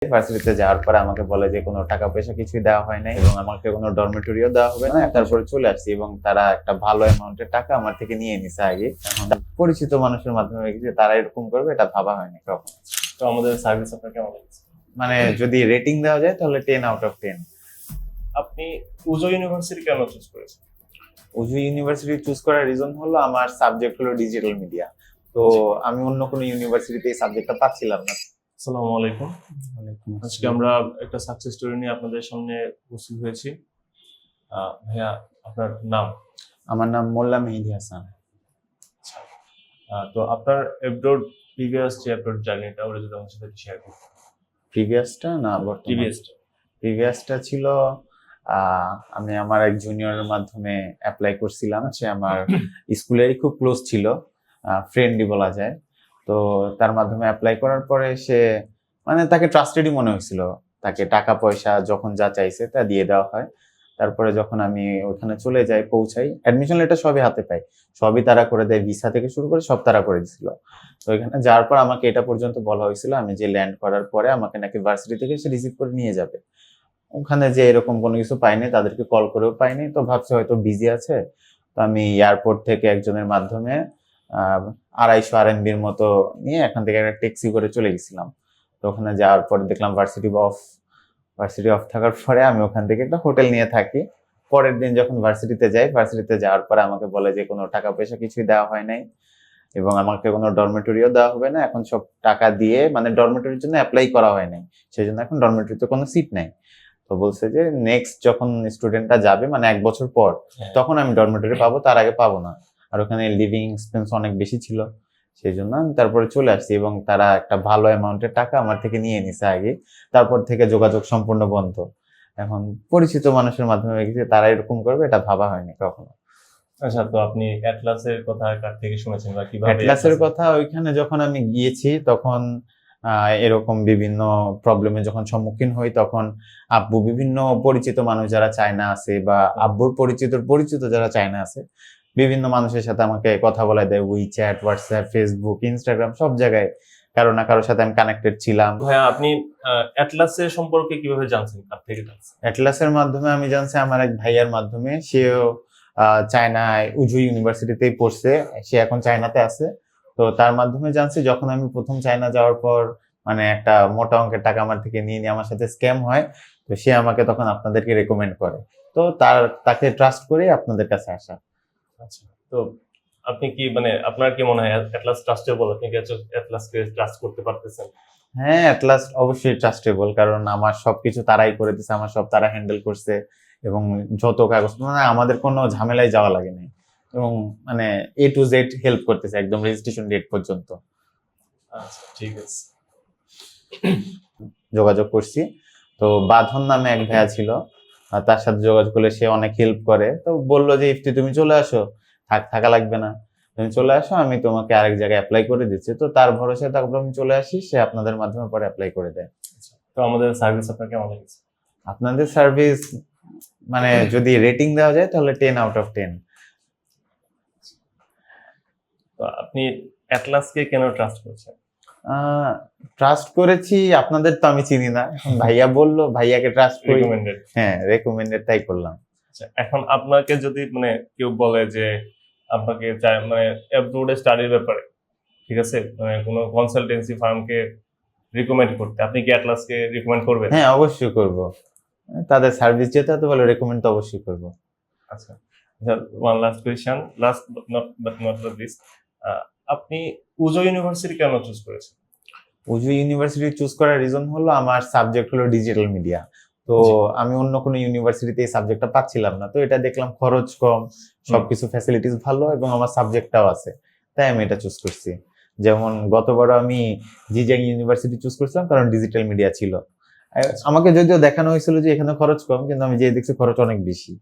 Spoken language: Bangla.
ভার্সিটিতে যাওয়ার পরে আমাকে বলে যে কোনো টাকা পয়সা কিছুই দেওয়া হয় নাই এবং আমাকে কোনো ডরমেটরিও দেওয়া হবে না। তারপরে চলে আসছি এবং তারা একটা ভালো অ্যামাউন্টের টাকা আমার থেকে নিয়ে নিছে আগে। এখন পরিচিত মানুষের মাধ্যমে যে তারা এরকম করবে এটা ভাবা হয়নি কখনো। তো আমাদের সার্ভিস আপনার কেমন লাগছে? মানে যদি রেটিং দেওয়া যায় তাহলে 10 আউট অফ 10। আপনি উজো ইউনিভার্সিটি কেন চুজ করেছেন? উজু ইউনিভার্সিটি চুজ করার রিজন হলো আমার সাবজেক্ট হলো ডিজিটাল মিডিয়া। তো আমি অন্য কোনো ইউনিভার্সিটিতে এই সাবজেক্টটা পাচ্ছিলাম না। আসসালামু আলাইকুম। আজকে আমরা একটা সাকসেস স্টোরি নিয়ে আপনাদের সামনে উপস্থিত হয়েছি। ভাইয়া, আপনার নাম? আমার নাম মোল্লা মেহেদী হাসান। তো আপনার এব্রোড প্রিভিয়াস যে আপনার জার্নিটা ওটা যদি আমার সাথে শেয়ার করতেন। প্রিভিয়াসটা না প্রিভিয়াসটা ছিল আমি আমার এক জুনিয়রের মাধ্যমে অ্যাপ্লাই করছিলাম। সে আমার স্কুলেরই খুব ক্লোজ ছিল, ফ্রেন্ডই বলা যায়। তো তার মাধ্যমে অ্যাপ্লাই করার পরে সে মানে তাকে ট্রাস্টেডই মনে হয়েছিল। তাকে টাকা পয়সা যখন যা চাইছে তা দিয়ে দেওয়া হয়। তারপরে যখন আমি ওখানে চলে যাই, পৌঁছাই, অ্যাডমিশন লেটার সবই হাতে পাই, সবই তারা করে দেয়, ভিসা থেকে শুরু করে সব তারা করে দিছিল। তো এখানে যাওয়ার পর আমাকে এটা পর্যন্ত বলা হয়েছিল আমি যে ল্যান্ড করার পরে আমাকে নাকি ভার্সিটি থেকে সে রিসিভ করে নিয়ে যাবে। ওখানে যে এরকম কোনো কিছু পাইনি, তাদেরকে কল করেও পাইনি। তো ভাবছি হয়তো বিজি আছে। তো আমি এয়ারপোর্ট থেকে একজনের মাধ্যমে 250 RMB মতো নিয়ে এখান থেকে একটা ট্যাক্সি করে চলে গেছিলাম। তো ওখানে যাওয়ার পরে দেখলাম ভার্সিটি অফ থাকার পরে আমি ওখান থেকে একটা হোটেল নিয়ে থাকি। পরের দিন যখন ভার্সিটিতে যাই, ভার্সিটিতে যাওয়ার পরে আমাকে বলে যে কোনো টাকা পয়সা কিছুই দেওয়া হয় নাই এবং আমাকে কোনো ডরমেটরিও দেওয়া হবে না। এখন সব টাকা দিয়ে মানে ডরমেটরির জন্য অ্যাপ্লাই করা হয় নাই, সেই জন্য এখন ডরমেটরিতে কোনো সিট নাই। তো বলছে যে নেক্সট যখন স্টুডেন্টটা যাবে মানে 1 বছর পর তখন আমি ডরমেটরি পাবো, তার আগে পাবো না। আর ওখানে লিভিং এক্সপেন্স অনেক বেশি ছিল, সেই জন্য আমি তারপরে চলে আসছি এবং তারা একটা ভালো অ্যামাউন্টের টাকা আমার থেকে নিয়ে নিছে আগে। তারপর থেকে যোগাযোগ সম্পূর্ণ বন্ধ। এখন পরিচিত মানুষের মাধ্যমে গেছে, তারা এরকম করবে এটা ভাবা হয়নি কখনো। আচ্ছা, তো আপনি অ্যাটলাসের কথা কার থেকে শুনেছেন বা কিভাবে? অ্যাটলাসের কথা ওইখানে যখন আমি গিয়েছি তখন এরকম বিভিন্ন প্রবলেমের যখন সম্মুখীন হই, তখন আব্বু বিভিন্ন পরিচিত মানুষ যারা চায়না আছে বা আব্বুর পরিচিত যারা চায়না আছে, বিভিন্ন মানুষের সাথে আমাকে কথা বলা দেয়। উইচ্যাট, হোয়াটসঅ্যাপ, ফেসবুক, ইনস্টাগ্রাম সব জায়গায় কারো না কারোর সাথে আমি কানেক্টেড ছিলাম। ভাইয়া, আপনি অ্যাটলাসের সম্পর্কে কিভাবে জানছেন? কার থেকে জানছেন? অ্যাটলাসের মাধ্যমে আমি জানছি আমার এক ভাইয়ার মাধ্যমে। সেও চায়নায় উজু ইউনিভার্সিটিতেই পড়ছে, সে এখন চায়নাতে আছে। তো তার মাধ্যমে জানছি। যখন আমি প্রথম চায়না যাওয়ার পর মানে একটা মোটা অঙ্কের টাকা আমার থেকে নিয়ে আমার সাথে স্ক্যাম হয়, তো সে আমাকে তখন আপনাদেরকে রেকমেন্ড করে। তো তাকে ট্রাস্ট করে আপনাদের কাছে আসা। আচ্ছা, তো আপনি কি মানে আপনার কি মনে হয় অ্যাটলাস ট্রাস্টেবল? আপনি কি অ্যাটলাসকে ট্রাস্ট করতে পারতেছেন? হ্যাঁ, অ্যাটলাস অবশ্যই ট্রাস্টেবল, কারণ আমার সবকিছু তারাই করে দিচ্ছে, আমার সব তারা হ্যান্ডেল করছে এবং যত কাগজ মানে আমাদের কোনো ঝামেলায় যাওয়া লাগে নাই এবং মানে A to Z হেল্প করতেছে একদম রেজিস্ট্রেশন ডেট পর্যন্ত। আচ্ছা, ঠিক আছে। যোগাযোগ করছি। তো বাঁধন নামে এক ভাইয়া ছিল, তার সাথে যোগাযোগ করলে সে অনেক হেল্প করে। তো বললো যে ইফতি তুমি চলে আসো, থাকা লাগবে না, তুমি চলে আসো, আমি তোমাকে আরেক জায়গায় অ্যাপ্লাই করে দিচ্ছি। তো তার ভরসায় তারপর আমি চলে আসি, সে আপনাদের মাধ্যমে পরে অ্যাপ্লাই করে দেয়। তো আমাদের সার্ভিস আপনার কেমন লেগেছে? আপনাদের সার্ভিস মানে যদি রেটিং দেওয়া যায় তাহলে 10 আউট অফ 10। তো আপনি অ্যাটলাসকে কেন ট্রাস্ট করছেন? ট্রাস্ট করেছি, আপনাদের তো আমি চিনি না, ভাইয়া বললো, ভাইয়াকে ট্রাস্ট করি। রেকমেন্ডেড? হ্যাঁ, রেকমেন্ডেড, তাই করলাম। আচ্ছা, এখন আপনাকে যদি মানে কেউ বলে যে আপনাকে মানে অ্যাব্রোডে স্টাডির ব্যাপারে, ঠিক আছে, মানে কোনো কনসালটেন্সি ফার্মকে রিকমেন্ড করতে, আপনি কি অ্যাটলাসকে রিকমেন্ড করবেন? হ্যাঁ, অবশ্যই করব। তাদের সার্ভিস যেটা তো বলে রেকমেন্ড তো অবশ্যই করব। আচ্ছা, one last question, last but not the least, আপনি উজো ইউনিভার্সিটি কেন চুজ করেছেন? উজু ইউনিভার্সিটি চুজ করার রিজন হলো আমার সাবজেক্ট হলো ডিজিটাল মিডিয়া। তো আমি অন্য কোনো ইউনিভার্সিটিতে এই সাবজেক্টটা পাচ্ছিলাম না। তো এটা দেখলাম খরচ কম, সবকিছু ফ্যাসিলিটিস ভালো এবং আমার সাবজেক্টটাও আছে, তাই আমি এটা চুজ করছি। যেমন গতবার আমি জিজিয়াং ইউনিভার্সিটি চুজ করছিলাম কারণ ডিজিটাল মিডিয়া ছিল। আমাকে যদিও দেখানো হয়েছিল যে এখানে খরচ কম, কিন্তু আমি যে দেখছি খরচ অনেক বেশি।